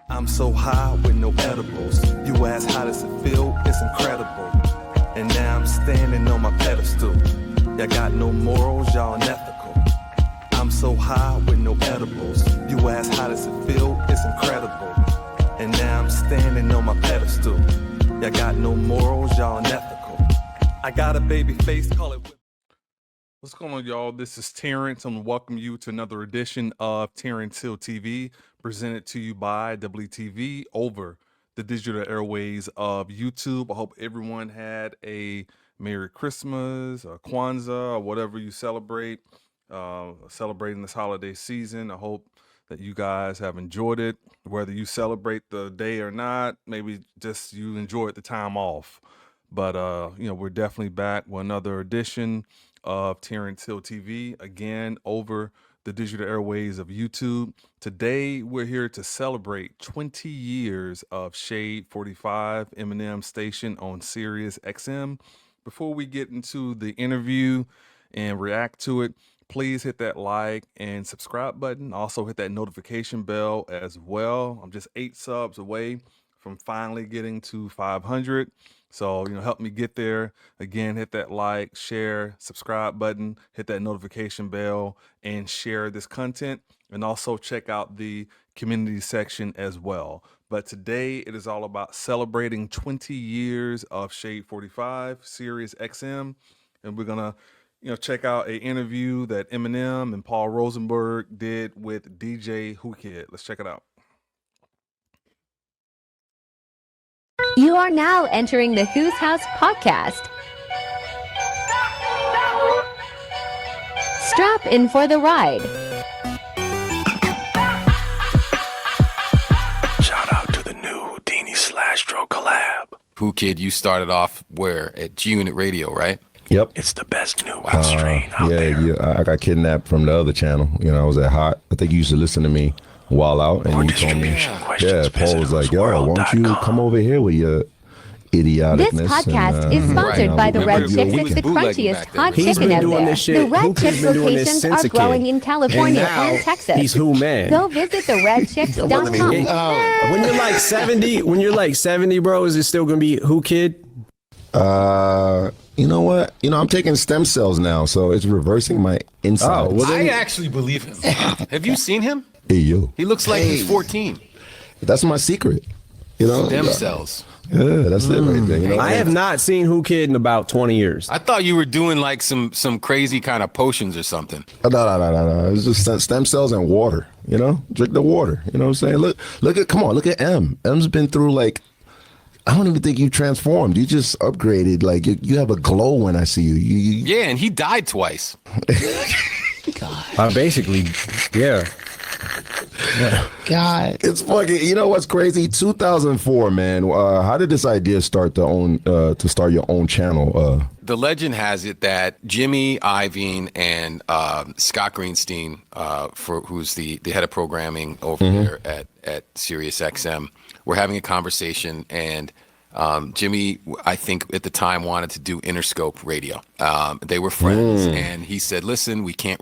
I'm so high with no edibles. You ask how does it feel? It's incredible. And now I'm standing on my pedestal. Y'all got no morals, y'all unethical. I'm so high with no edibles. You ask how does it feel? It's incredible. And now I'm standing on my pedestal. Y'all got no morals, y'all unethical. I got a baby face, call it. What's going on, y'all? This is Terrence. I'm welcome you to another edition of Terrence Hill TV, presented to you by WTV over the digital airways of YouTube. I hope everyone had a Merry Christmas, or Kwanzaa, or whatever you celebrate, celebrating this holiday season. I hope that you guys have enjoyed it, whether you celebrate the day or not. Maybe just you enjoyed the time off. But we're definitely back with another edition of Terrence Hill TV, again over the digital airways of YouTube. Today we're here to celebrate 20 years of Shade 45, Eminem station on Sirius XM. Before we get into the interview and react to it, please hit that like and subscribe button. Also hit that notification bell as well. I'm just 8 subs away from finally getting to 500. So, help me get there. Again, hit that like, share, subscribe button, hit that notification bell, and share this content. And also check out the community section as well. But today it is all about celebrating 20 years of Shade 45, Sirius XM. And we're going to, check out an interview that Eminem and Paul Rosenberg did with DJ Whoo Kid. Let's check it out. You are now entering the Who's House podcast. Strap in for the ride. Shout out to the new Houdini/Dro collab. Whoo Kid, you started off where? At G-Unit Radio, right? Yep. It's the best new strain out there. Yeah, I got kidnapped from the other channel. I was at Hot. I think you used to listen to me while out, and you told me, Paul was like, yo, why don't you come over here with your idioticness. This podcast is sponsored by the Red Chicks. It's the crunchiest hot chicken out there. The Red Chicks locations are growing in California and Texas. He's who, man? Go visit theredchicks.com. When you're like 70, bro, is it still gonna be Whoo Kid? You know what? I'm taking stem cells now, so it's reversing my insides. Oh, well, I actually believe him. Have you seen him? Hey, yo. He looks like he's 14. That's my secret. Stem cells. Yeah, that's it right there. I have not seen Whoo Kid in about 20 years. I thought you were doing like some crazy kind of potions or something. No. It's just stem cells and water. Drink the water. You know what I'm saying? Look at M. M's been through like, I don't even think you transformed. You just upgraded. Like you have a glow when I see you. Yeah, and he died twice. God. Basically, yeah. God, it's fucking. You know what's crazy? 2004, man. How did this idea start to start your own channel? The legend has it that Jimmy Iovine and Scott Greenstein, who's the head of programming over here at Sirius XM, were having a conversation, and Jimmy, I think at the time, wanted to do Interscope Radio. They were friends, and he said, "Listen, we can't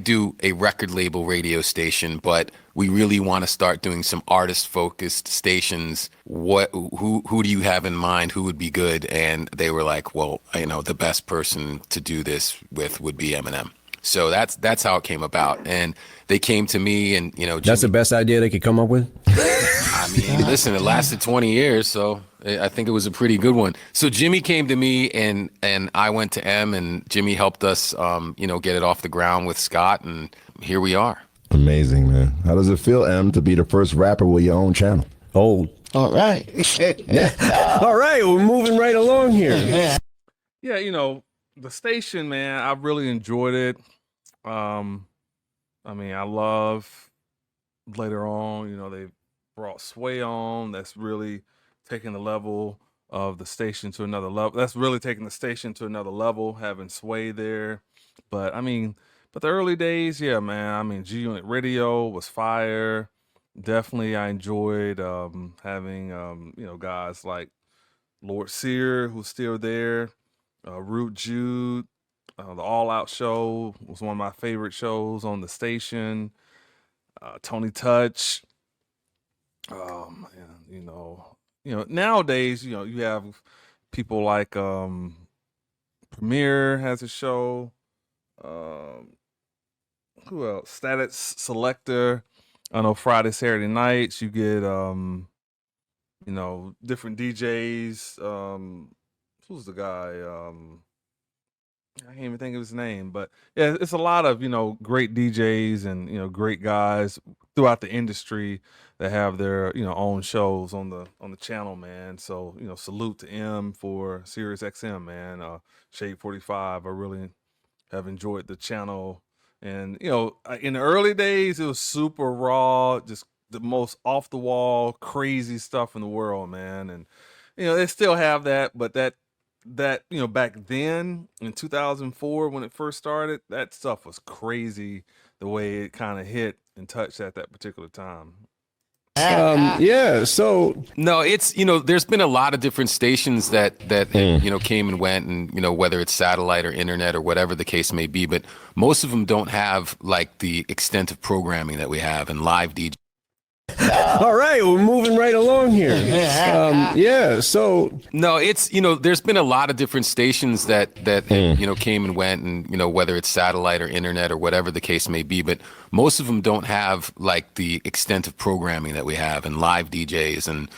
do a record label radio station, but we really want to start doing some artist-focused stations. Who do you have in mind? Who would be good?" And they were like, "Well, the best person to do this with would be Eminem." So that's how it came about. And they came to me, and Jimmy, that's the best idea they could come up with. I mean, listen, it lasted 20 years, so I think it was a pretty good one. So Jimmy came to me, and I went to M, and Jimmy helped us, get it off the ground with Scott, and here we are. Amazing, man. How does it feel, M, to be the first rapper with your own channel? Old. All right. All right, we're moving right along here. Yeah, the station, man, I really enjoyed it. I love later on, they brought Sway on. That's really taking the level of the station to another level. That's really taking the station to another level, having Sway there. But I mean, but the early days, yeah, man. I mean, G Unit Radio was fire. Definitely, I enjoyed having guys like Lord Sear, who's still there, Root Jude, the All Out Show was one of my favorite shows on the station. Tony Touch. Man, nowadays, you have people like Premier has a show. Who else? Status Selector. I know Friday, Saturday nights you get different DJs. Who's the guy? I can't even think of his name, but yeah, it's a lot of great DJs and great guys throughout the industry that have their own shows on the channel, man. So salute to M for Sirius XM, man. Shade 45. I really have enjoyed the channel, and in the early days it was super raw, just the most off the wall, crazy stuff in the world, man. And they still have that, but that back then in 2004 when it first started, that stuff was crazy the way it kind of hit and touched at that particular time. So no, it's there's been a lot of different stations that came and went, and whether it's satellite or internet or whatever the case may be, but most of them don't have like the extent of programming that we have and live DJ. All right, we're moving right along here. So no, it's there's been a lot of different stations that came and went, and whether it's satellite or internet or whatever the case may be, but most of them don't have like the extent of programming that we have and live DJs and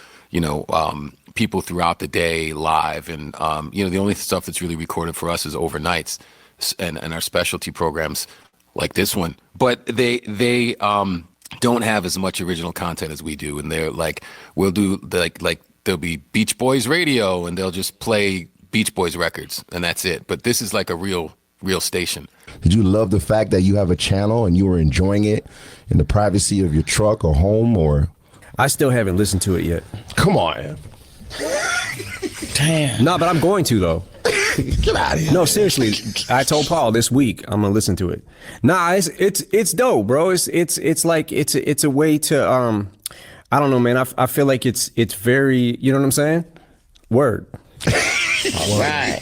people throughout the day live, and the only stuff that's really recorded for us is overnights and our specialty programs like this one, but they don't have as much original content as we do, and they're like, we'll do like there'll be Beach Boys radio and they'll just play Beach Boys records and that's it. But this is like a real station. Did you love the fact that you have a channel and you were enjoying it in the privacy of your truck or home? Or I still haven't listened to it yet. Come on. Damn. No, but I'm going to though. Get out of here. No, seriously. I told Paul this week I'm gonna listen to it. Nah, it's dope, bro. It's like it's a way to I don't know, man. I feel like it's very, you know what I'm saying? Word. All right.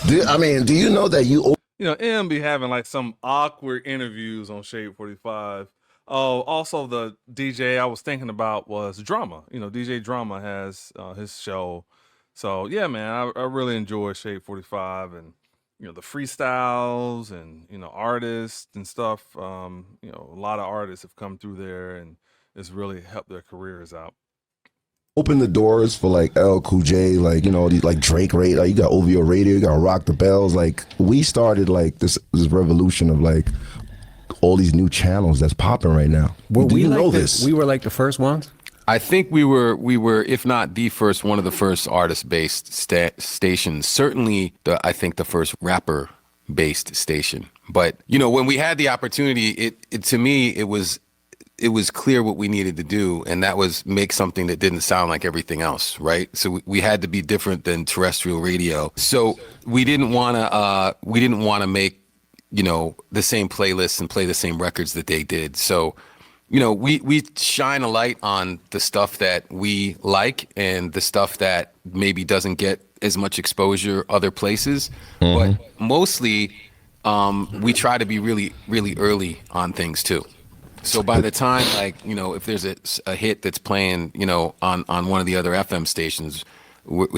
Do you know that M be having like some awkward interviews on Shade 45. Oh, also the DJ I was thinking about was Drama. DJ Drama has his show. So yeah, man, I really enjoy Shade 45 and the freestyles and artists and stuff. A lot of artists have come through there and it's really helped their careers out. open the doors for like L Cool J, like these like Drake radio. Like, you got OVO Radio, you got Rock the Bells. Like we started like this revolution of like all these new channels that's popping right now. Do you know this? We were like the first ones. I think we were, if not the first, one of the first artist-based stations. Certainly, I think the first rapper-based station. But when we had the opportunity, it to me it was clear what we needed to do, and that was make something that didn't sound like everything else, right? So we had to be different than terrestrial radio. So we didn't want to make the same playlists and play the same records that they did. So. We shine a light on the stuff that we like and the stuff that maybe doesn't get as much exposure other places. Mm-hmm. But mostly, we try to be really, really early on things too. So by the time, if there's a hit that's playing, on one of the other FM stations,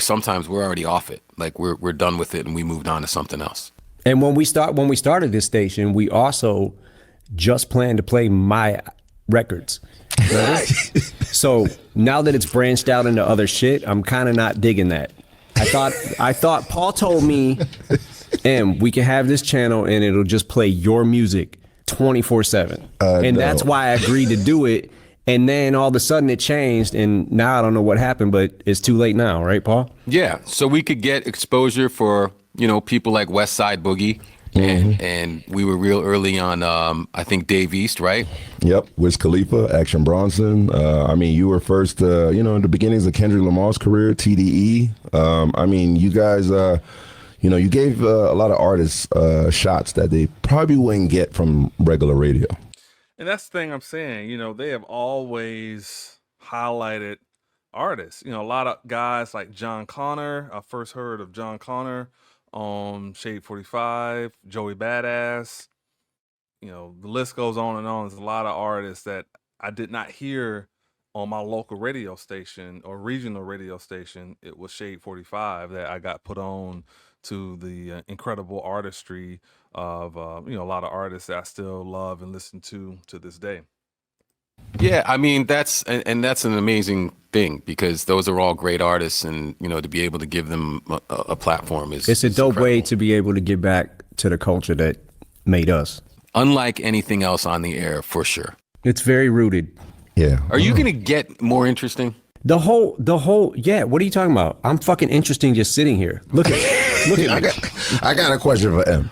sometimes we're already off it. Like we're done with it and we moved on to something else. And when we started this station, we also just planned to play my records. So now that it's branched out into other shit, I'm kind of not digging that. I thought Paul told me, we can have this channel and it'll just play your music 24/7. And that's why I agreed to do it. And then all of a sudden it changed, and now I don't know what happened, but it's too late now, right, Paul? Yeah. So we could get exposure for people like West Side Boogie and we were real early on. I think Dave East, right? Yep, Wiz Khalifa, Action Bronson. I mean, you were first, in the beginnings of Kendrick Lamar's career, TDE. I mean, you guys, you gave a lot of artists shots that they probably wouldn't get from regular radio. And that's the thing I'm saying. They have always highlighted artists. A lot of guys like John Connor. I first heard of John Connor on Shade 45, Joey Badass. The list goes on and on. There's a lot of artists that I did not hear on my local radio station or regional radio station. It was Shade 45 that I got put on to the incredible artistry of a lot of artists that I still love and listen to this day. Yeah, I mean that's an amazing thing because those are all great artists, and to be able to give them a platform is it's a dope incredible. way to be able to give back to the culture that made us. Unlike anything else on the air, for sure. It's very rooted. Yeah. Are you gonna get more interesting? The whole, yeah. What are you talking about? I'm fucking interesting just sitting here. Look at me. I got a question for M.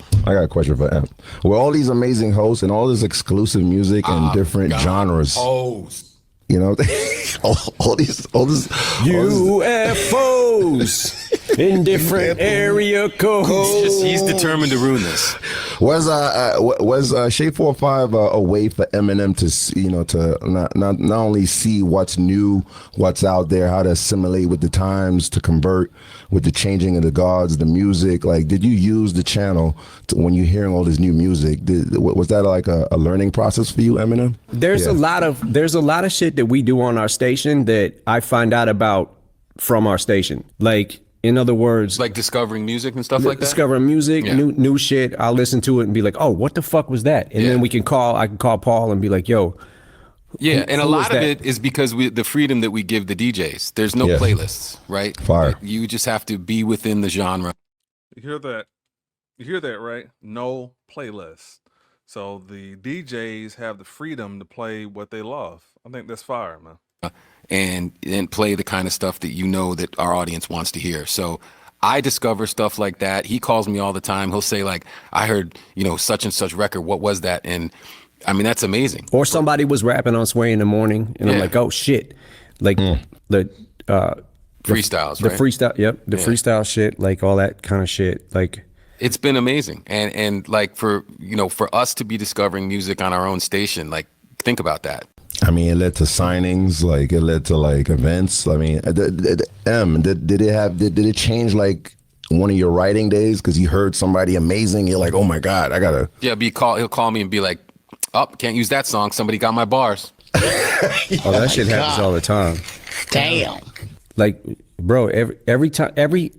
With all these amazing hosts and all this exclusive music and different genres. Hosts. all this UFOs in different area codes. He's determined to ruin this. Was Shade 45 a way for Eminem to to not only see what's new, what's out there, how to assimilate with the times, to convert with the changing of the guards, the music? Like, did you use the channel when you're hearing all this new music? Was that like a learning process for you, Eminem? There's a lot of shit that we do on our station that I find out about from our station. Like, in other words, like discovering music and stuff like that. Discovering music, new shit. I'll listen to it and be like, "Oh, what the fuck was that?" And then I can call Paul and be like, "Yo." Yeah, and a lot of it is because the freedom that we give the DJs. There's no playlists, right? Fire. You just have to be within the genre. You hear that? You hear that, right? No playlist. So the DJs have the freedom to play what they love. I think that's fire, man. And play the kind of stuff that that our audience wants to hear. So I discover stuff like that. He calls me all the time. He'll say like, I heard, such and such record. What was that? And I mean, that's amazing. Or somebody was rapping on Sway in the morning and I'm like, oh shit. Like the freestyles, the right? freestyle. Yep. The freestyle shit, like all that kind of shit. Like, it's been amazing. And like for us to be discovering music on our own station, like think about that. I mean, it led to signings, like it led to like events. I mean, did it change like one of your writing days because you heard somebody amazing? You're like, oh my God, I gotta. Yeah, he'll call me and be like, oh, can't use that song. Somebody got my bars. That shit happens all the time. Damn. Like, bro, every time, every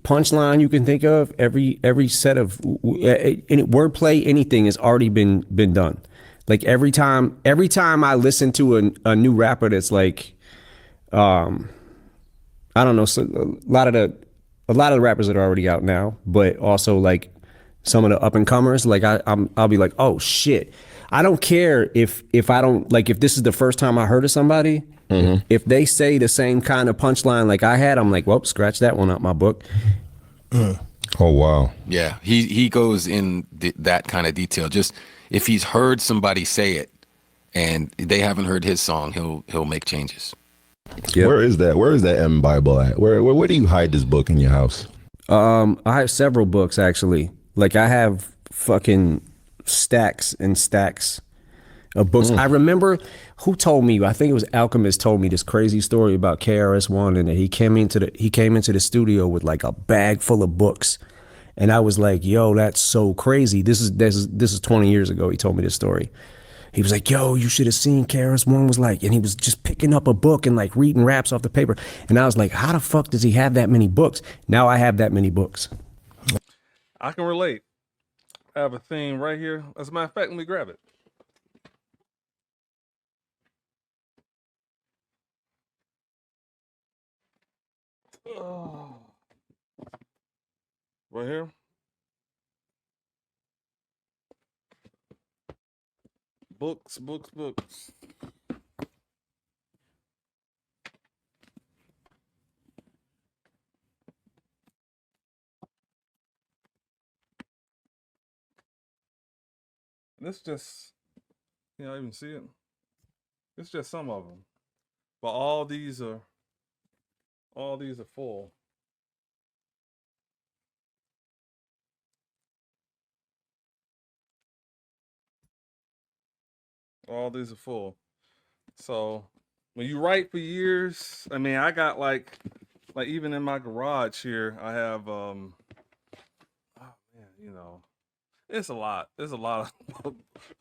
punchline you can think of, every set of any wordplay, anything has already been done. Like every time I listen to a new rapper that's like, I don't know, so a lot of the rappers that are already out now, but also like some of the up and comers, like I'll be like, oh shit. I don't care if I don't, like, if this is the first time I heard of somebody, if they say the same kind of punchline like I had, I'm like, well, scratch that one out my book. Oh wow. Yeah, he goes in that kind of detail. Just if he's heard somebody say it and they haven't heard his song, he'll make changes. Yep. Where is that M Bible at? Where do you hide this book in your house? I have several books actually. Like I have fucking stacks and stacks of books. I remember who told me, I think it was Alchemist told me this crazy story about KRS-One, and that he came into the studio with like a bag full of books. And I was like, yo, that's so crazy. This is 20 years ago. He told me this story. He was like, yo, you should have seen KRS-One was like, and he was just picking up a book and like reading raps off the paper. And I was like, how the fuck does he have that many books? Now I have that many books. I can relate. I have a theme right here. As a matter of fact, let me grab it. Oh. Right here. Books. this just, you know, even see it. It's just some of them, but all these are full. All these are full. So when you write for years, I mean, I got like even in my garage here, I have oh man, you know, it's a lot. There's a lot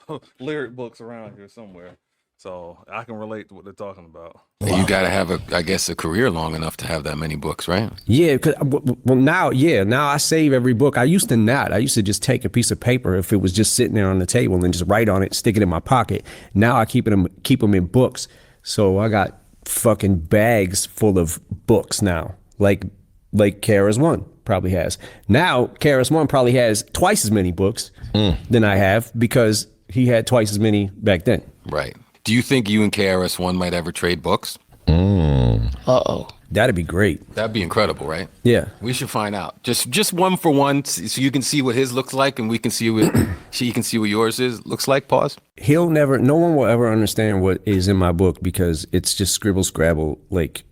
of lyric books around here somewhere. So I can relate to what they're talking about. You got to have I guess, a career long enough to have that many books, right? Yeah, cause now I save every book. I used to not. I used to just take a piece of paper if it was just sitting there on the table and just write on it, stick it in my pocket. Now I keep them in books. So I got fucking bags full of books now, like KRS-One probably has. Now KRS-One probably has twice as many books than I have because he had twice as many back then. Right. Do you think you and KRS-One might ever trade books? Uh-oh. That'd be great. That'd be incredible, right? Yeah. We should find out. Just one for one, so you can see what his looks like, and we can see what you can see what yours looks like. Pause. No one will ever understand what is in my book because it's just scribble scrabble, like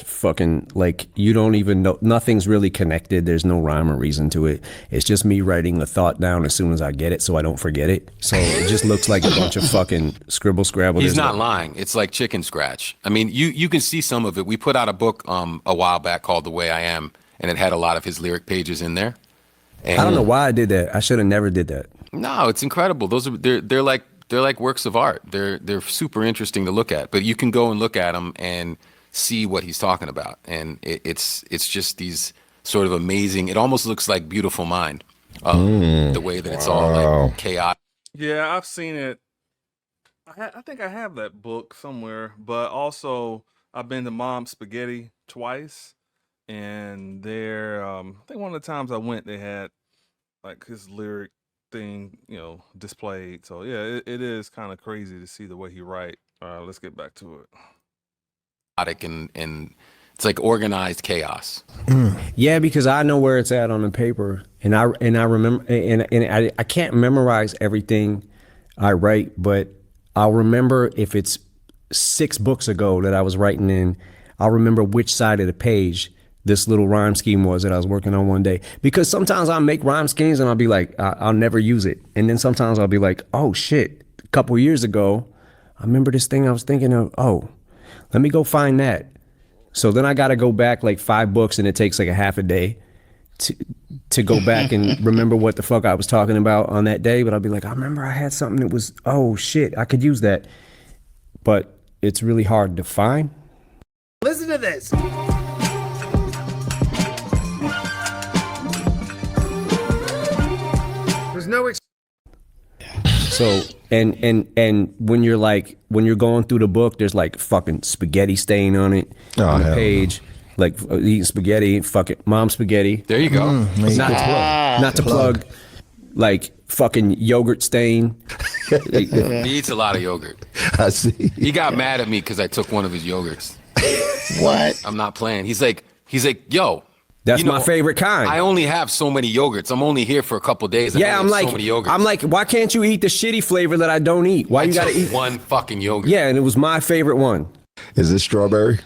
fucking, like, you don't even know, nothing's really connected. There's no rhyme or reason to it. It's just me writing the thought down as soon as I get it so I don't forget it. So it just looks like a bunch of fucking scribble scrabble. He's not lying. It's like chicken scratch. I mean, you can see some of it. We put out a book a while back called The Way I Am, and it had a lot of his lyric pages in there. And I don't know why I did that. I should have never did that. No, it's incredible. They're like works of art. They're super interesting to look at. But you can go and look at them and see what he's talking about, and it's just these sort of amazing. It almost looks like Beautiful Mind, the way that it's all like chaotic. Yeah, I've seen it. I think I have that book somewhere, but also I've been to Mom's Spaghetti twice, and there, I think one of the times I went, they had like his lyric thing, you know, displayed. So yeah, it is kind of crazy to see the way he write. Let's get back to it. And it's like organized chaos. Yeah, because I know where it's at on the paper, and I remember, and I can't memorize everything I write, but I'll remember if it's 6 books ago that I was writing in. I'll remember which side of the page this little rhyme scheme was that I was working on one day. Because sometimes I'll make rhyme schemes and I'll be like, I'll never use it, and then sometimes I'll be like, oh shit, a couple years ago, I remember this thing I was thinking of. Oh, let me go find that. So then I got to go back like 5 books, and it takes like a half a day to go back and remember what the fuck I was talking about on that day. But I'll be like, I remember I had something that was, oh shit, I could use that. But it's really hard to find. Listen to this. There's no So and when you're going through the book, there's like fucking spaghetti stain on it on the page, like eating spaghetti, fucking mom spaghetti. There you go. Not to plug, like fucking yogurt stain. He eats a lot of yogurt. I see. He got mad at me because I took one of his yogurts. What? I'm not playing. He's like, yo. That's my favorite kind. I only have so many yogurts. I'm only here for a couple days. I'm like, so many yogurts. I'm like, why can't you eat the shitty flavor that I don't eat? Why you gotta eat one fucking yogurt? Yeah, and it was my favorite one. Is it strawberry?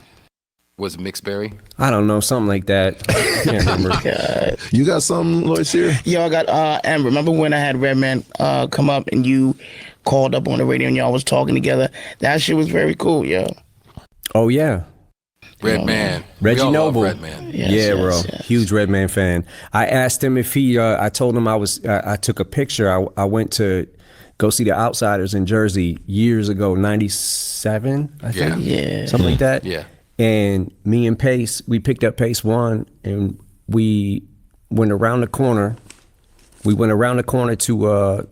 Was it mixed berry? I don't know, something like that. I can't remember. God. You got something, Lois, here? Yo, I got Amber. Remember when I had Redman come up and you called up on the radio and y'all was talking together? That shit was very cool, yo. Oh yeah. Redman. Reggie Noble. Redman. Yes, bro. Yes. Huge Redman fan. I asked him if he, I told him I took a picture. I went to go see the Outsiders in Jersey years ago, 97, I think. Yeah. Something like that. Yeah. And me and Pace, we picked up Pace One and we went around the corner. We went around the corner to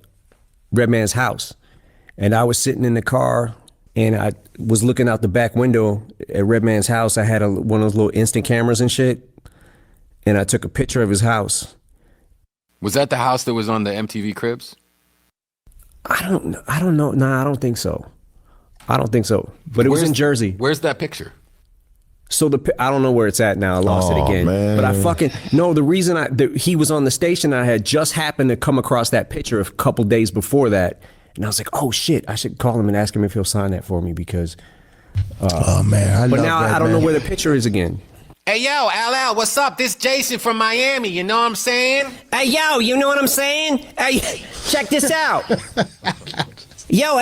Redman's house. And I was sitting in the car and I was looking out the back window at Redman's house. I had one of those little instant cameras and shit. And I took a picture of his house. Was that the house that was on the MTV Cribs? I don't know. Nah, I don't think so. But it was in Jersey. Where's that picture? So I don't know where it's at now. I lost it again. Man. But the reason he was on the station, I had just happened to come across that picture a couple days before that. And I was like, oh shit, I should call him and ask him if he'll sign that for me because. Oh man, but now I don't know where the picture is again. Hey, yo, LL, what's up? This Jason from Miami, you know what I'm saying? Hey, yo, you know what I'm saying? Hey, check this out. Yo,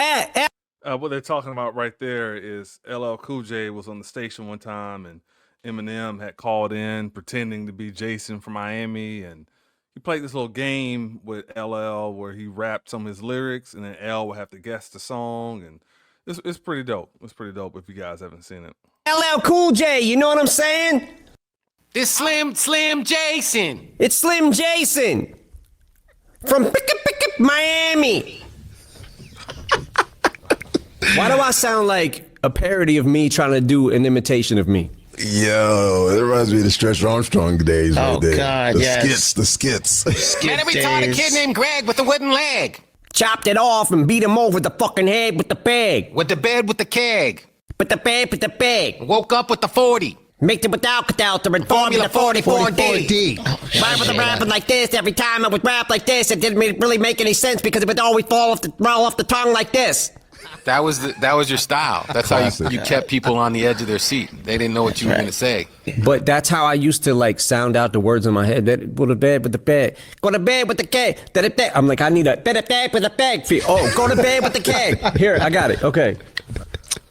what they're talking about right there is LL Cool J was on the station one time, and Eminem had called in pretending to be Jason from Miami, and he played this little game with LL where he rapped some of his lyrics, and then L would have to guess the song, and it's pretty dope. It's pretty dope if you guys haven't seen it. LL Cool J, you know what I'm saying? This Slim Jason. It's Slim Jason from Miami. Why do I sound like a parody of me trying to do an imitation of me? Yo, it reminds me of the Stretch Armstrong days right there. Oh, God, The skits. Man, we taught a kid named Greg with a wooden leg. Chopped it off and beat him over the fucking head with the bag. With the bed with the keg. With the bag. Woke up with the 40. Mixed it with Alka-Seltzer and Formula 44D. Why was I rapping like this? Every time I would rap like this, it didn't really make any sense because it would always roll off the tongue like this. That was your style. That's Classic. how you kept people on the edge of their seat. They didn't know what you were going to say. But that's how I used to like sound out the words in my head. Go to bed with the bag. Go to bed with the keg. I'm like, I need a bed with a bag. Oh, go to bed with the keg. Here, I got it. Okay.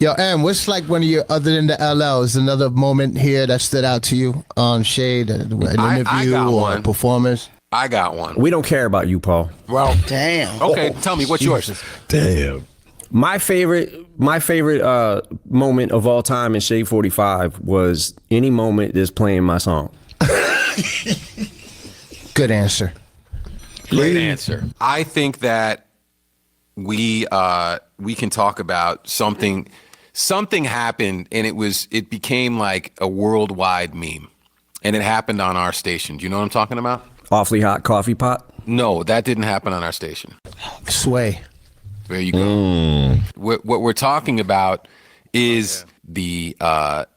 Yo, Em, what's like one of your, other than the LLs, another moment here that stood out to you on Shade, an interview or one. a performance? I got one. We don't care about you, Paul. Well, Damn. okay, tell me, what's yours? Damn. My favorite moment of all time in Shade 45 was any moment that's playing my song. Good answer. Great answer. I think that we can talk about something happened and it became like a worldwide meme, and it happened on our station. Do you know what I'm talking about? Awfully Hot Coffee Pot? No, that didn't happen on our station. Sway. There you go. What we're talking about is the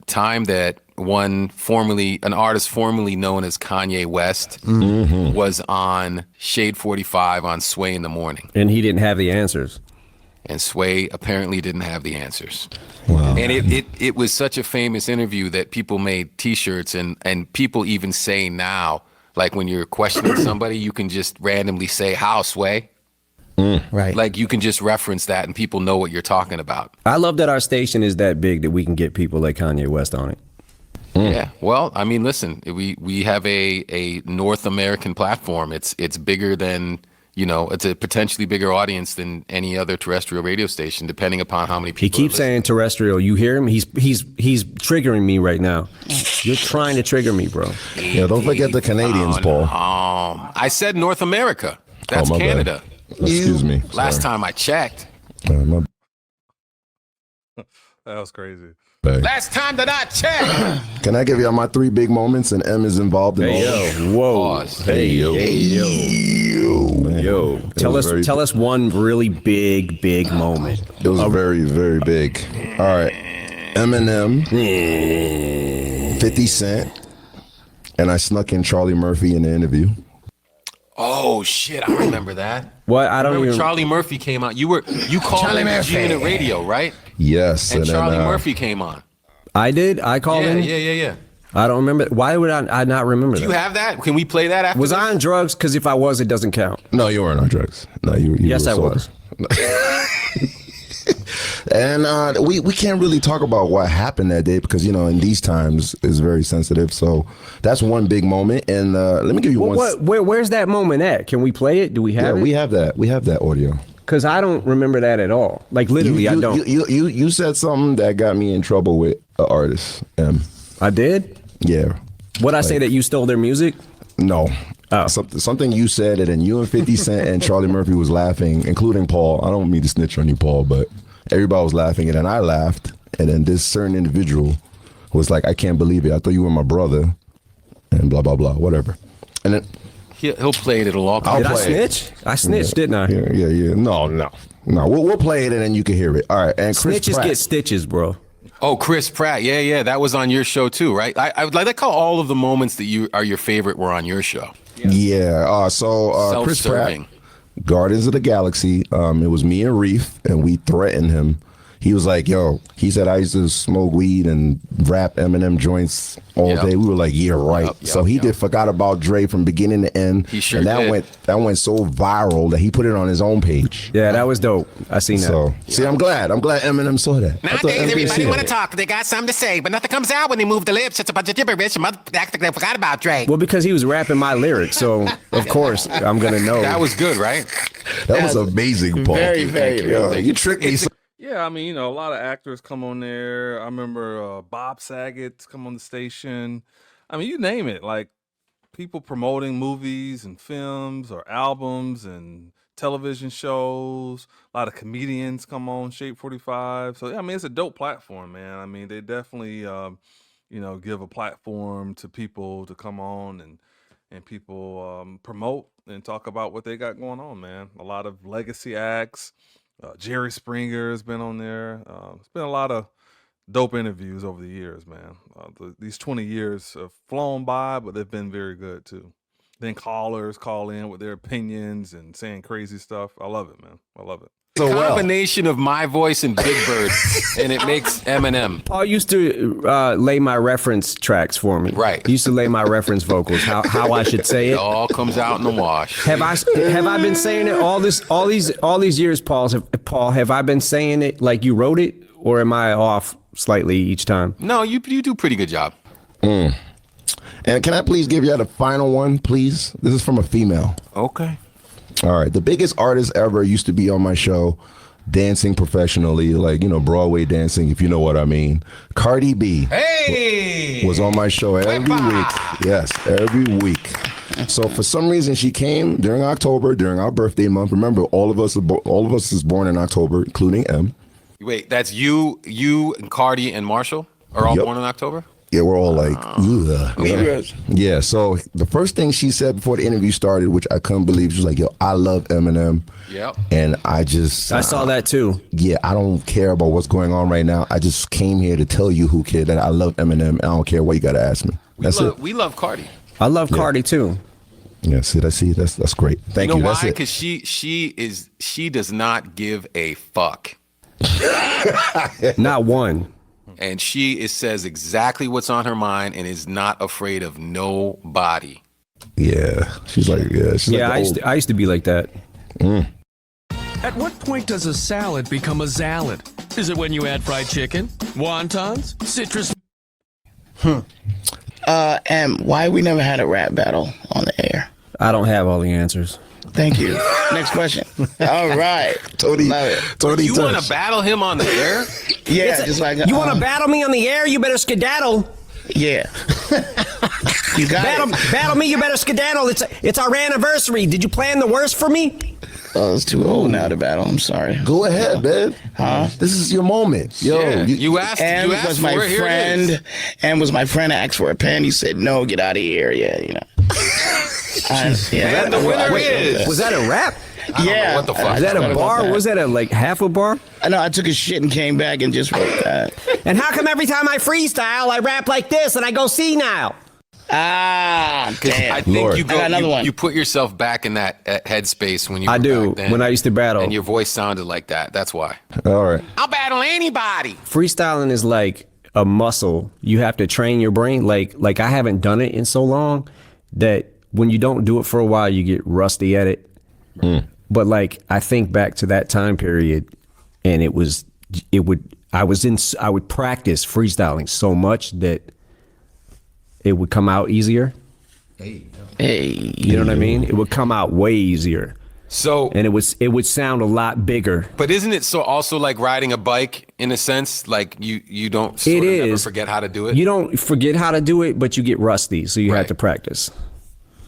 time that an artist formerly known as Kanye West was on Shade 45 on Sway in the Morning. And he didn't have the answers. And Sway apparently didn't have the answers. Wow. And it was such a famous interview that people made T-shirts, and people even say now, like when you're questioning somebody, you can just randomly say, "How, Sway?" Right. Like you can just reference that and people know what you're talking about. I love that our station is that big that we can get people like Kanye West on it. Yeah. Well, I mean, listen, we have a North American platform. It's bigger than, it's a potentially bigger audience than any other terrestrial radio station, depending upon how many people. He keeps saying terrestrial. You hear him? He's triggering me right now. You're trying to trigger me, bro. Yeah, don't forget the Canadians, Paul. I said North America. That's my bad. Canada. Excuse me. Last time I checked. My That was crazy. bad. Last time that I checked. Can I give you my 3 big moments and M is involved in all of them? Whoa. Pause. Hey, yo. Man. Yo. It Tell us one really big moment. It was very, very big. All right. Eminem, 50 Cent, and I snuck in Charlie Murphy in the interview. Oh shit! I remember that. What? I don't remember even. Charlie Murphy came out. You called Charlie him Murphy. G-Unit Radio, right? Yes. And then, Charlie Murphy came on. I did? I called him? Yeah. I don't remember. Why would I not remember Do that? you have that? Can we play that after Was this? I on drugs? Because if I was, it doesn't count. No, you weren't on drugs. No, you Yes, were I sober. was. And we can't really talk about what happened that day because, in these times is very sensitive. So that's one big moment. And let me give you one. Where's that moment at? Can we play it? Do we have it? We have that. We have that audio. Because I don't remember that at all. Like, literally, I don't. You said something that got me in trouble with an artist. I did? Yeah. What'd I say, that you stole their music? No. Oh. Something you said, and then you and 50 Cent and Charlie Murphy was laughing, including Paul. I don't mean to snitch on you, Paul, but everybody was laughing, and then I laughed, and then this certain individual was like, "I can't believe it. I thought you were my brother," and blah, blah, blah, whatever. And then He'll play it. It'll all come. Did I play it. snitch? I snitched, didn't I? Yeah. No. We'll play it, and then you can hear it. All right. And Chris Snitches Pratt. get stitches, bro. Oh, Chris Pratt. Yeah. That was on your show too, right? I would like how all of the moments that you are your favorite were on your show. Yeah. So Chris Pratt, Guardians of the Galaxy. It was me and Reef, and we threatened him. He was like, yo, he said I used to smoke weed and rap Eminem joints all day. We were like, yeah, right. So he forgot about Dre from beginning to end. He sure and that went so viral that he put it on his own page. Yeah, that was dope. I seen that. So see, I'm glad Eminem saw that. Nowadays, everybody want to talk. They got something to say, but nothing comes out when they move the lips. It's a bunch of gibberish. They forgot about Dre. Well, because he was rapping my lyrics, so of course I'm gonna know. That was good, right? That was amazing, Paul. Very, very. You tricked me. Yeah, I mean, a lot of actors come on there. I remember Bob Saget's come on the station. I mean, you name it, like people promoting movies and films or albums and television shows. A lot of comedians come on Shape 45. So, yeah, I mean, it's a dope platform, man. I mean, they definitely, give a platform to people to come on and people promote and talk about what they got going on, man. A lot of legacy acts. Jerry Springer has been on there. It's been a lot of dope interviews over the years, man. These 20 years have flown by, but they've been very good too. Then callers call in with their opinions and saying crazy stuff. I love it, man. I love it. The combination of my voice and Big Bird, and it makes Eminem. Paul used to lay my reference tracks for me. Right. He used to lay my reference vocals, how I should say it. It all comes out in the wash. Have I been saying it all these years, Paul? Have I been saying it like you wrote it, or am I off slightly each time? No, you do a pretty good job. And can I please give you the final one, please? This is from a female. Okay. All right. The biggest artist ever used to be on my show, dancing professionally, like, Broadway dancing, if you know what I mean. Cardi B was on my show every week. Yes, every week. So for some reason, she came during October, during our birthday month. Remember, all of us is born in October, including M. Wait, that's you, and Cardi and Marshall are all born in October? Yeah, we're all like, ugh. Yeah, so the first thing she said before the interview started, which I couldn't believe, she was like, yo, I love Eminem. Yep. And I saw that too. Yeah, I don't care about what's going on right now. I just came here to tell you, Whoo Kid, that I love Eminem. I don't care what you got to ask me. We love Cardi. I love Cardi too. Yeah, that's great. Thank you. You know why? Because she does not give a fuck. Not one. And she says exactly what's on her mind and is not afraid of nobody. Yeah, she's like, I used to be like that. At what point does a salad become a salad? Is it when you add fried chicken, wontons, citrus? Why we never had a rap battle on the air? I don't have all the answers. Thank you. Next question. All right. Tony, you want to battle him on the air? Yeah, just like you want to battle me on the air? You better skedaddle. Yeah. You got battle me. You better skedaddle. It's our anniversary. Did you plan the worst for me? Oh, it's too old now to battle. I'm sorry. Go ahead, man. This is your moment. Yo, yeah. You asked. And was my friend. And was my friend asked for a pen. He said, "No, get out of here." Yeah, the winner is. Was that a rap? Yeah. What the fuck? Is that a bar? Was that half a bar? I know. I took a shit and came back and just wrote that. And how come every time I freestyle, I rap like this and I go senile? Ah, damn. I think I got another one. You put yourself back in that headspace when you. I do. Back then, when I used to battle, and your voice sounded like that. That's why. All right. I'll battle anybody. Freestyling is like a muscle. You have to train your brain. Like I haven't done it in so long that when you don't do it for a while, you get rusty at it. But like I think back to that time period, and I would practice freestyling so much that it would come out easier. Hey, you know what I mean? It would come out way easier. So and it would sound a lot bigger. But isn't it so also like riding a bike in a sense? Like you don't sort of never forget how to do it. You don't forget how to do it, but you get rusty, so you have to practice.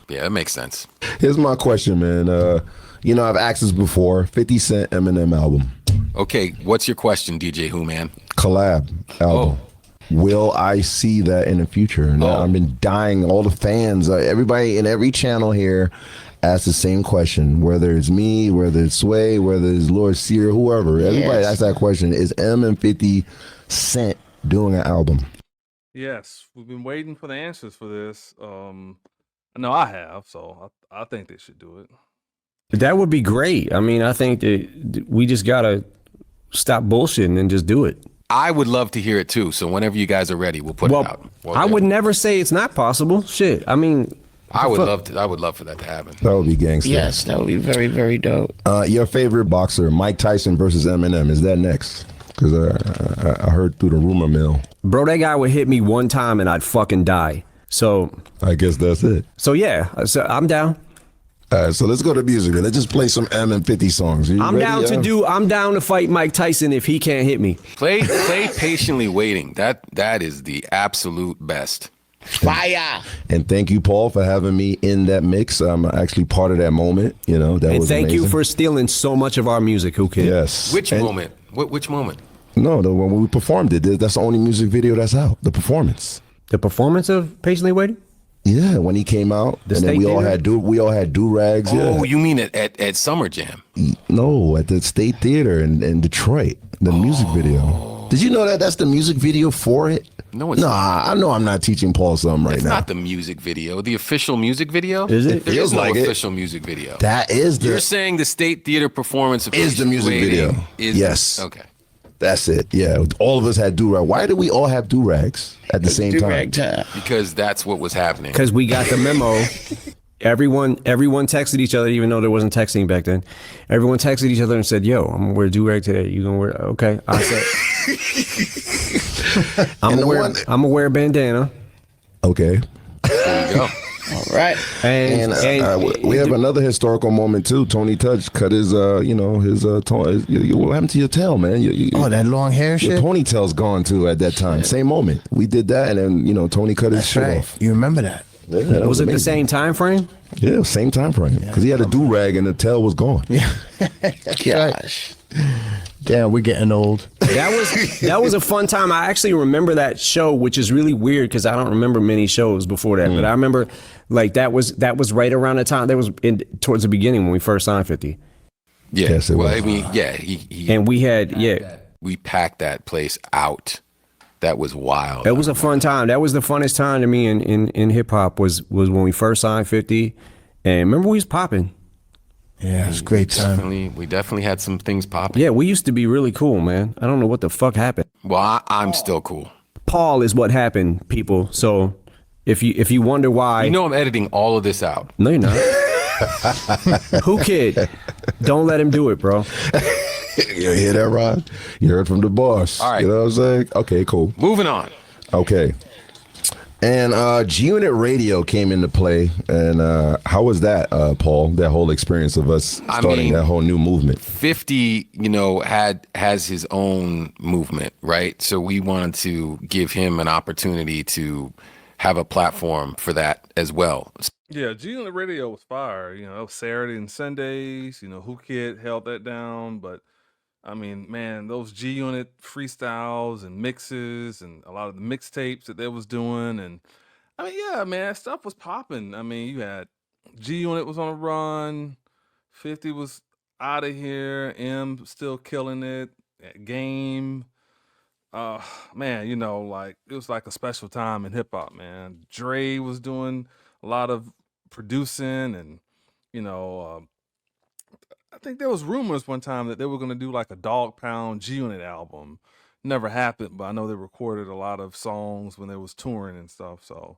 Yeah, that makes sense. Here's my question, man. I've asked this before. 50 Cent Eminem album. Okay, what's your question, DJ Who Man? Collab album. Will I see that in the future? And I've been dying. All the fans, everybody in every channel here asks the same question. Whether it's me, whether it's Sway, whether it's Lord Sear, whoever. Everybody asks that question. Is M and 50 Cent doing an album? Yes, we've been waiting for the answers for this. No, I have, so I think they should do it. That would be great. I mean, I think that we just gotta stop bullshitting and just do it. I would love to hear it too. So whenever you guys are ready, we'll put it out. I would never say it's not possible. Shit. I mean, I would love for that to happen. That would be gangster. Yes, that would be very, very dope. Your favorite boxer, Mike Tyson versus Eminem, is that next? Because I heard through the rumor mill. Bro, that guy would hit me one time and I'd fucking die. So I guess that's it. So yeah, so I'm down. All right, so let's go to music. Let's just play some M and 50 songs. I'm down to fight Mike Tyson if he can't hit me. Play Patiently Waiting. That is the absolute best. Fire. And thank you, Paul, for having me in that mix. I'm actually part of that moment. You know, that was thank amazing. you for stealing so much of our music, Whoo Kid. Yes. Which moment? Which moment? No, when we performed it. That's the only music video that's out. The performance. The performance of Patiently Waiting? Yeah, when he came out, and then we all had do rags. Oh, you mean at Summer Jam? No, at the State Theater in Detroit. The music video. Did you know that that's the music video for it? No, it's not. I know I'm not teaching Paul something right now. It's not the music video. The official music video? Is it? There is no official music video. That is You're saying the State Theater performance of is the music video. Yes. Okay. That's it. Yeah, all of us had do-rag. Why did we all have do-rags at the same time? Because that's what was happening. Because we got the memo. Everyone texted each other, even though there wasn't texting back then. Everyone texted each other and said, "Yo, I'm gonna wear do-rag today. You gonna wear?" Okay, I said, "I'm gonna wear a bandana." Okay. There you go. All right. And we have another historical moment too. Tony Touch cut his, what happened to your tail, man? That long hair shit? Your ponytail's gone too at that time. Same moment. We did that, and then, Tony cut his shit off. You remember that? Yeah, that was it amazing. the same time frame? Yeah, same time frame. Because he had a do-rag and the tail was gone. Yeah. Gosh. Damn, we're getting old. That was a fun time. I actually remember that show, which is really weird because I don't remember many shows before that. But I remember, like, that was right around the time. That was towards the beginning when we first signed 50. Yeah. Yes, it was. I mean, yeah. And we had, we packed that place out. That was wild. It was a fun time. That was the funnest time to me in hip hop was when we first signed 50. And remember, we was popping. Yeah, it was a great time. We definitely had some things popping. Yeah, we used to be really cool, man. I don't know what the fuck happened. Well, I'm still cool. Paul is what happened, people. So if you wonder why, I'm editing all of this out. No, you're not. Whoo Kid, don't let him do it, bro. You hear that, Ron? You heard from the boss. All right. You know what I'm saying? Okay, cool. Moving on. Okay. And G-Unit Radio came into play. And how was that, Paul, that whole experience of us starting that whole new movement? 50, has his own movement, right? So we wanted to give him an opportunity to have a platform for that as well. Yeah, G-Unit Radio was fire. It was Saturday and Sundays. Whoo Kid held that down. But, I mean, man, those G-Unit freestyles and mixes and a lot of the mixtapes that they was doing. And, I mean, yeah, man, stuff was popping. I mean, you had G-Unit was on a run. 50 was out of here. M still killing it. Game. Man, it was like a special time in hip-hop, man. Dre was doing a lot of producing and I think there was rumors one time that they were going to do like a Dog Pound G-Unit album. Never happened, but I know they recorded a lot of songs when they was touring and stuff. So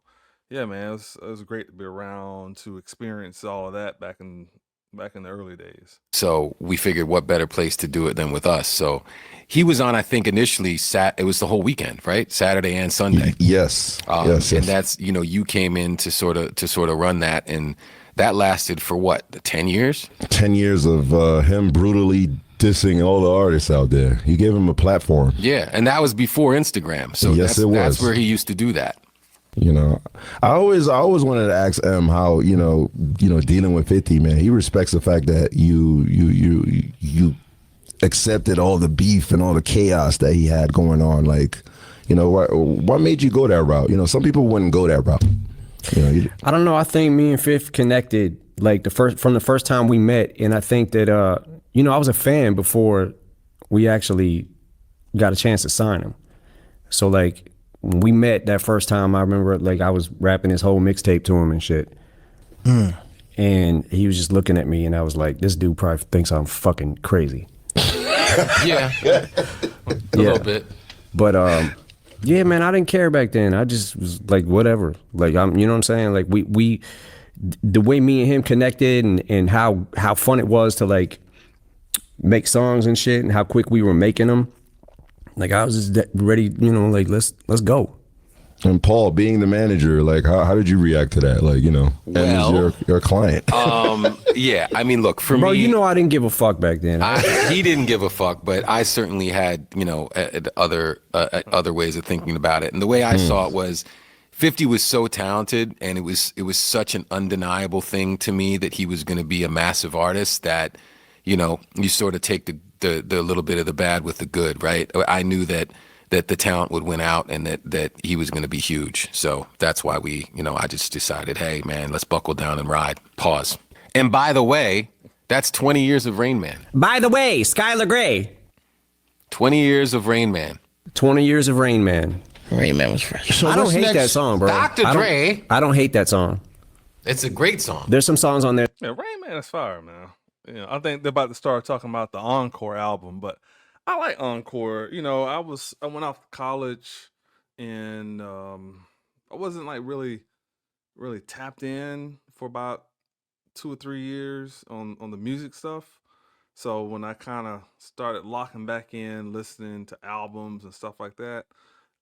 yeah, man, it was great to be around to experience all of that back in the early days. So we figured what better place to do it than with us. So he was on, I think initially it was the whole weekend, right? Saturday and Sunday. Yes. Yes. And that's, you came in to sort of run that, and that lasted for what, 10 years? 10 years of him brutally dissing all the artists out there. He gave him a platform. Yeah, and that was before Instagram. So yes, it was. That's where he used to do that. I always wanted to ask M how dealing with 50, man. He respects the fact that you accepted all the beef and all the chaos that he had going on. Like, what made you go that route? Some people wouldn't go that route. I don't know. I think me and Fifth connected like from the first time we met, and I think that I was a fan before we actually got a chance to sign him. So like when we met that first time, I remember like I was rapping his whole mixtape to him and shit. And he was just looking at me and I was like, this dude probably thinks I'm fucking crazy. Yeah. A little bit. But yeah, man, I didn't care back then. I just was like, whatever. Like you know what I'm saying? Like we the way me and him connected and how fun it was to like make songs and shit and how quick we were making them. Like I was just ready, you know, like let's go. And Paul, being the manager, like how did you react to that? Like, you know, Well, and your client. Yeah, I mean, look, for Bro, me, you know I didn't give a fuck back then. He didn't give a fuck, but I certainly had, you know, other ways of thinking about it. And the way I saw it was 50 was so talented, and it was such an undeniable thing to me that he was going to be a massive artist that, you know, you sort of take the little bit of the bad with the good, right? I knew that the talent would win out and that he was going to be huge. So that's why I just decided, hey, man, let's buckle down and ride. Pause. And by the way, that's 20 years of Rain Man. By the way, Skylar Grey. 20 years of Rain Man. 20 years of Rain Man. Rain Man was fresh. So I don't what's hate next? that song, bro. Dr. Dre. I don't hate that song. It's a great song. There's some songs on there. Yeah, Rain Man is fire, man. You know, I think they're about to start talking about the Encore album, but I like Encore. You know, I went off to college and I wasn't like really tapped in for about 2 or 3 years on the music stuff. So when I kind of started locking back in, listening to albums and stuff like that,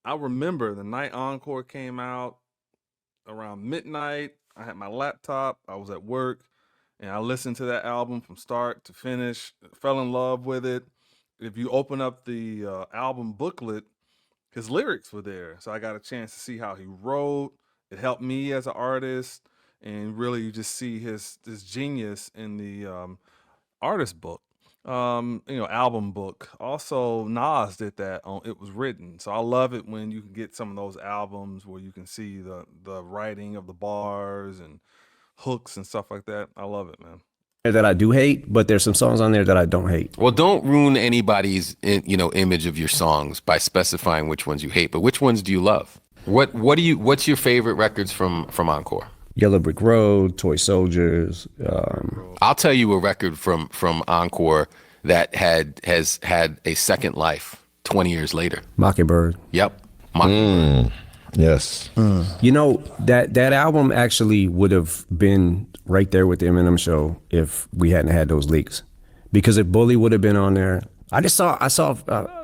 I remember the night Encore came out around midnight. I had my laptop. I was at work, and I listened to that album from start to finish. Fell in love with it. If you open up the album booklet, his lyrics were there, so I got a chance to see how he wrote. It helped me as an artist, and really you just see his genius in the artist book, album book. Also, Nas did that on It Was Written. So I love it when you can get some of those albums where you can see the writing of the bars and hooks and stuff like that. I love it, man. That I do hate, but there's some songs on there that I don't hate. Well, don't ruin anybody's image of your songs by specifying which ones you hate, but which ones do you love? What's your favorite records from Encore? Yellow Brick Road, Toy Soldiers. I'll tell you a record from Encore that has had a second life 20 years later. Mockingbird. Yep. Mockingbird. Yes. You know, that album actually would have been right there with the Eminem show if we hadn't had those leaks. Because if Bully would have been on there, I saw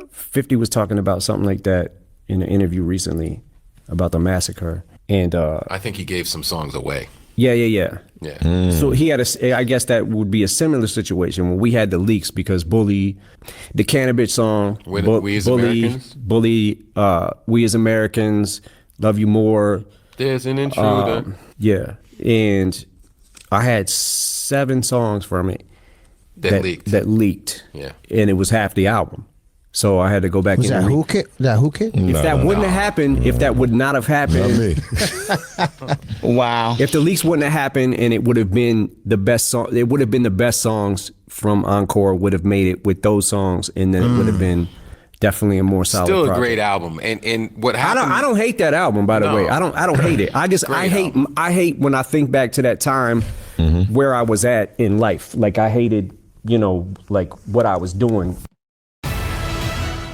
50 was talking about something like that in an interview recently about the massacre. And I think he gave some songs away. Yeah. So he had I guess that would be a similar situation when we had the leaks because Bully, the Cannabis song, We As Americans? Bully, We As Americans, Love You More. There's an intruder. Yeah, and I had 7 songs from it that leaked. Yeah, and it was half the album. So I had to go back. Was that Whoo Kid? Whoo Kid? If that wouldn't have happened, if that would not have happened, Wow. If the leaks wouldn't have happened and it would have been the best song, it would have been the best songs from Encore would have made it with those songs, and then it would have been definitely a more solid. Still a project. great album. And what happened? I don't hate that album, by the way. I don't hate it. I hate when I think back to that time where I was at in life. Like I hated, like what I was doing.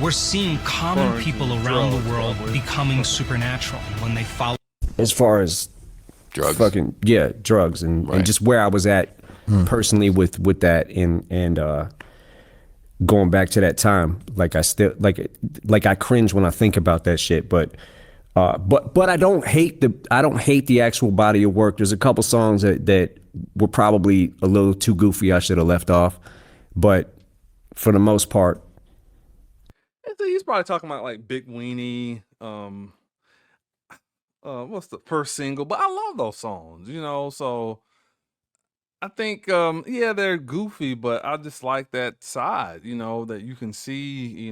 We're seeing common people around the world becoming supernatural when they follow. As far as drugs, drugs, and just where I was at personally with that, and going back to that time, like I still like I cringe when I think about that shit, but I don't hate the actual body of work. There's a couple songs that were probably a little too goofy. I should have left off, but for the most part. He's probably talking about like Big Weenie, what's the first single? But I love those songs, so I think they're goofy, but I just like that side, that you can see,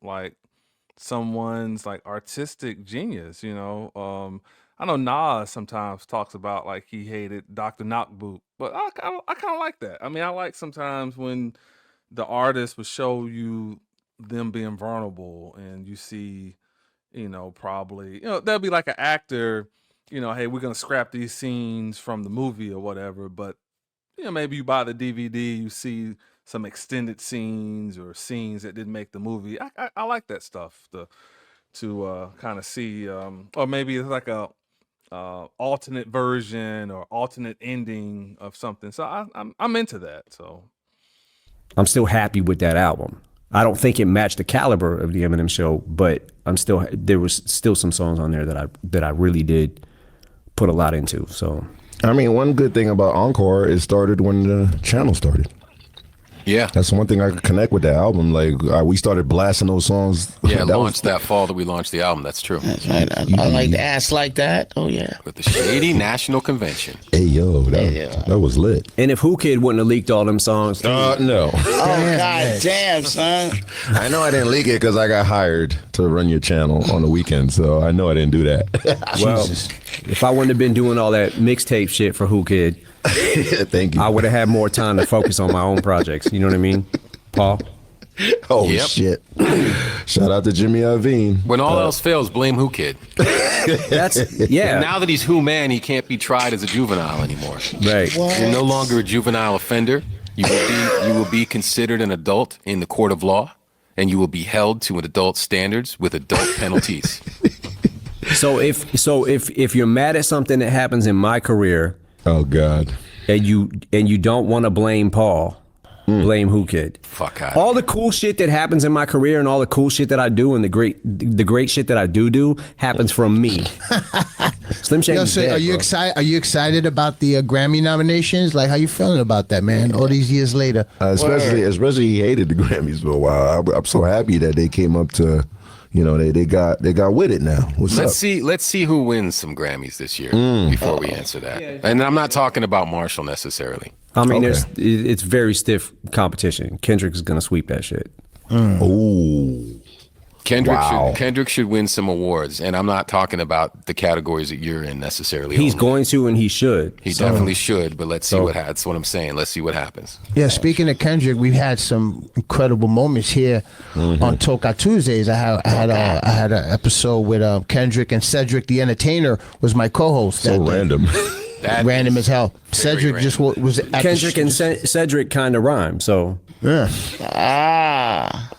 like someone's like artistic genius, I know Nas sometimes talks about like he hated Dr. Knockboot, but I kind of like that. I mean, I like sometimes when the artist would show you them being vulnerable and you see probably, there'll be like an actor, hey, we're gonna scrap these scenes from the movie or whatever, but maybe you buy the DVD, you see some extended scenes or scenes that didn't make the movie. I like that stuff to kind of see, or maybe it's like a alternate version or alternate ending of something. So I'm into that. So I'm still happy with that album. I don't think it matched the caliber of the Eminem show, but there was still some songs on there that I really did put a lot into. So I mean, one good thing about Encore, it started when the channel started. Yeah, that's one thing I could connect with that album. Like we started blasting those songs. Yeah, that fall that we launched the album. That's true. That's right. I like the ass like that. Oh yeah. With the Shady National Convention. Hey yo, that was lit. And if Whoo Kid wouldn't have leaked all them songs, no. Oh god damn, son. I know I didn't leak it because I got hired to run your channel on the weekend, so I know I didn't do that. Well, if I wouldn't have been doing all that mixtape shit for Whoo Kid, thank you, I would have had more time to focus on my own projects. You know what I mean, Paul? Oh shit! Shout out to Jimmy Iovine. When all else fails, blame Whoo Kid. Yeah. Now that he's Who Man, he can't be tried as a juvenile anymore. Right. What? You're no longer a juvenile offender. You will be considered an adult in the court of law, and you will be held to an adult standards with adult penalties. So if you're mad at something that happens in my career, oh god, and you don't want to blame Paul, blame Whoo Kid. Fuck out. All the cool shit that happens in my career and all the cool shit that I do and the great shit that I do happens from me. Slim Shady. So are you excited? Are you excited about the Grammy nominations? Like, how you feeling about that, man? All these years later, especially he hated the Grammys for a while. I'm so happy that they came up to. They got with it now. Let's see who wins some Grammys this year before we answer that. And I'm not talking about Marshall necessarily. I mean, it's very stiff competition. Kendrick is gonna sweep that shit. Ooh. Kendrick should win some awards, and I'm not talking about the categories that you're in necessarily. He's going to, and he should. He definitely should, but let's see that's what I'm saying. Let's see what happens. Yeah, speaking of Kendrick, we've had some incredible moments here on Toka Tuesdays. I had an episode with Kendrick, and Cedric the Entertainer was my co-host. So random. Random as hell. Cedric just was at Kendrick and Cedric kind of rhyme, so yeah.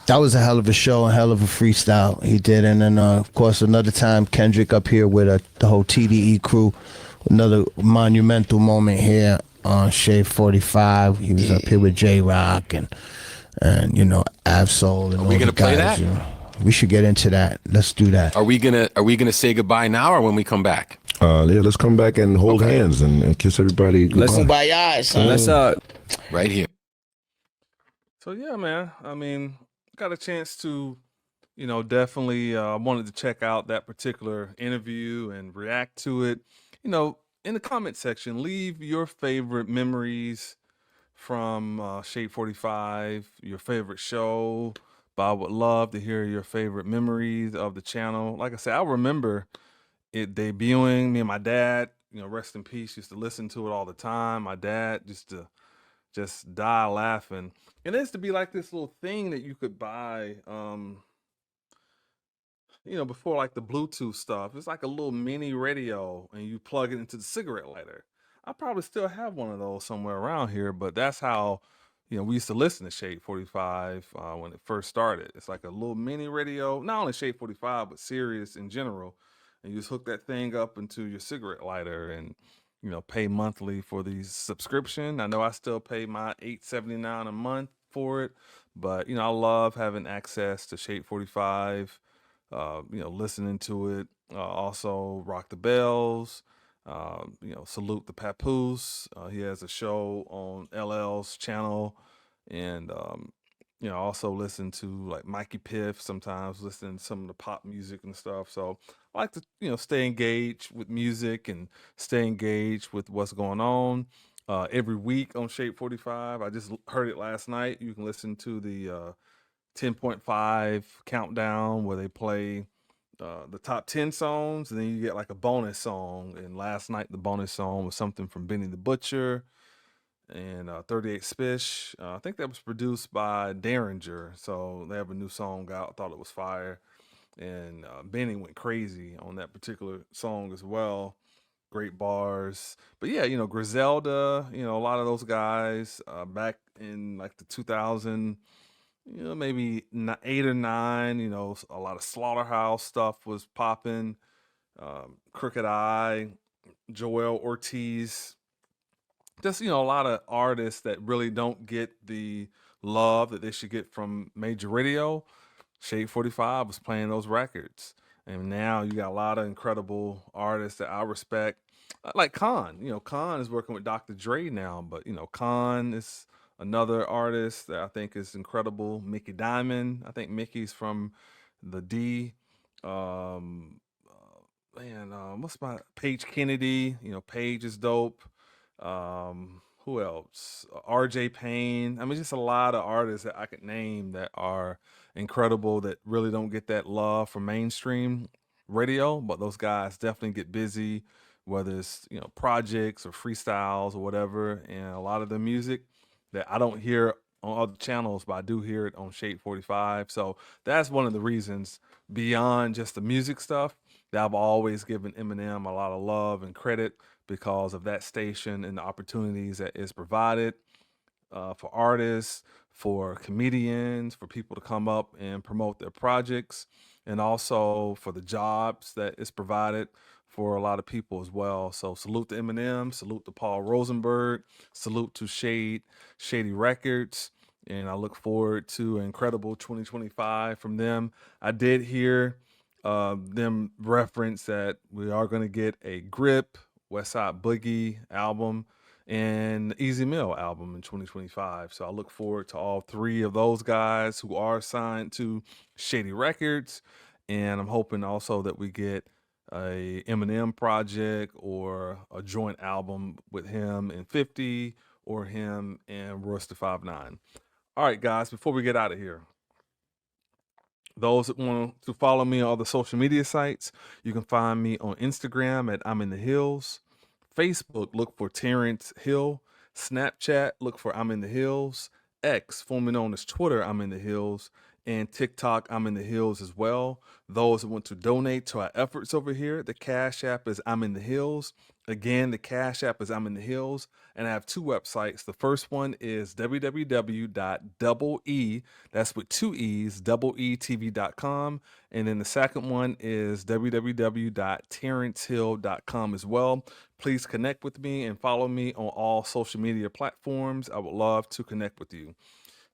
That was a hell of a show, a hell of a freestyle he did. And then of course another time Kendrick up here with the whole TDE crew. Another monumental moment here on Shade 45. He was up here with J-Rock and Absol and Are we gonna play that? We should get into that. Let's do that. Are we gonna say goodbye now or when we come back? Yeah, let's come back and hold hands and kiss everybody. Let's right here. So yeah, man. I mean, got a chance to, definitely wanted to check out that particular interview and react to it. In the comment section, leave your favorite memories from Shade 45, your favorite show. But I would love to hear your favorite memories of the channel. Like I said, I remember it debuting. Me and my dad, rest in peace, used to listen to it all the time. My dad used to just die laughing. And it used to be like this little thing that you could buy, before like the Bluetooth stuff. It's like a little mini radio and you plug it into the cigarette lighter. I probably still have one of those somewhere around here, but that's how, we used to listen to Shade 45 when it first started. It's like a little mini radio, not only Shade 45, but Sirius in general. And you just hook that thing up into your cigarette lighter and, pay monthly for the subscription. I know I still pay my $8.79 a month for it, but, I love having access to Shade 45, listening to it. Also Rock the Bells, Salute the Papoose. He has a show on LL's channel, and also listen to like Mikey Piff sometimes, listen to some of the pop music and stuff. So I like to stay engaged with music and stay engaged with what's going on every week on Shade 45. I just heard it last night. You can listen to the 10.5 countdown where they play the top 10 songs, and then you get like a bonus song. And last night the bonus song was something from Benny the Butcher and 38 Spish. I think that was produced by Derringer. So they have a new song out. I thought it was fire. and Benny went crazy on that particular song as well. Great bars, but yeah, Griselda, a lot of those guys back in like the 2000, maybe 8 or 9, a lot of Slaughterhouse stuff was popping. Crooked Eye, Joel Ortiz, just a lot of artists that really don't get the love that they should get from major radio. Shade 45 was playing those records, and now you got a lot of incredible artists that I respect, like Khan. Khan is working with Dr. Dre now, but Khan is another artist that I think is incredible. Mickey Diamond, I think Mickey's from the D. What's my Paige Kennedy? Paige is dope. Who else? RJ Payne. I mean, just a lot of artists that I could name that are incredible that really don't get that love from mainstream radio, but those guys definitely get busy, whether it's projects or freestyles or whatever. And a lot of the music that I don't hear on other channels, but I do hear it on Shade 45. So that's one of the reasons, beyond just the music stuff, that I've always given Eminem a lot of love and credit, because of that station and the opportunities that is provided for artists, for comedians, for people to come up and promote their projects, and also for the jobs that is provided for a lot of people as well. So salute to Eminem, salute to Paul Rosenberg, salute to Shady Records, and I look forward to an incredible 2025 from them. I did hear them reference that we are going to get a Grip, Westside Boogie album, and Easy Mill album in 2025. So I look forward to all three of those guys who are signed to Shady Records. And I'm hoping also that we get a Eminem project or a joint album with him and 50, or him and Royce da 5'9". All right, guys, before we get out of here, those that want to follow me on all the social media sites, you can find me on Instagram at I'm in the Hills. Facebook, look for Terrence Hill. Snapchat, look for I'm in the Hills. X, formerly known as Twitter, I'm in the Hills. And TikTok, I'm in the Hills as well. Those that want to donate to our efforts over here, the Cash App is I'm in the Hills. Again, the Cash App is I'm in the Hills. And I have two websites. The first one is www.double-E, that's with two E's, doubleetv.com. And then the second one is www.terrencehill.com as well. Please connect with me and follow me on all social media platforms. I would love to connect with you.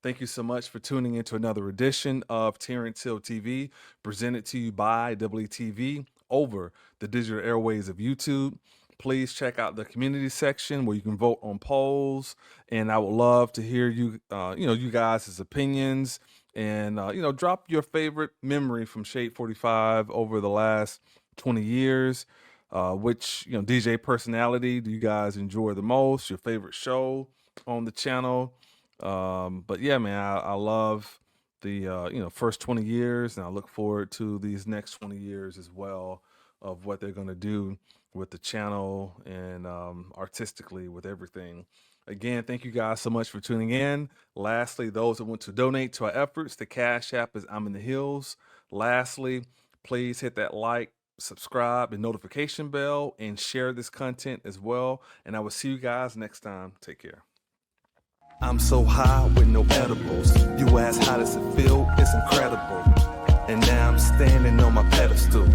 Thank you so much for tuning into another edition of Terrence Hill TV, presented to you by WTV over the digital airways of YouTube. Please check out the community section where you can vote on polls, and I would love to hear you, you guys' opinions, and drop your favorite memory from Shade 45 over the last 20 years. Which DJ personality do you guys enjoy the most? Your favorite show on the channel? But yeah, man, I love the first 20 years, and I look forward to these next 20 years as well, of what they're gonna do with the channel and artistically with everything. Again, thank you guys so much for tuning in. Lastly, those that want to donate to our efforts, the Cash App is I'm in the Hills. Lastly, please hit that like, subscribe, and notification bell, and share this content as well. And I will see you guys next time. Take care. I'm so high with no edibles. You ask how does it feel? It's incredible. And now I'm standing on my pedestal.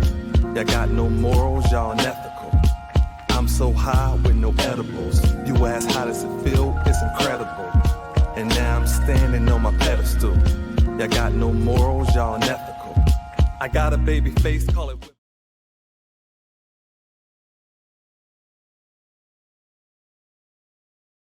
Y'all got no morals, y'all unethical. I'm so high with no edibles. You ask how does it feel? It's incredible. And now I'm standing on my pedestal. Y'all got no morals, y'all unethical. I got a baby face, call it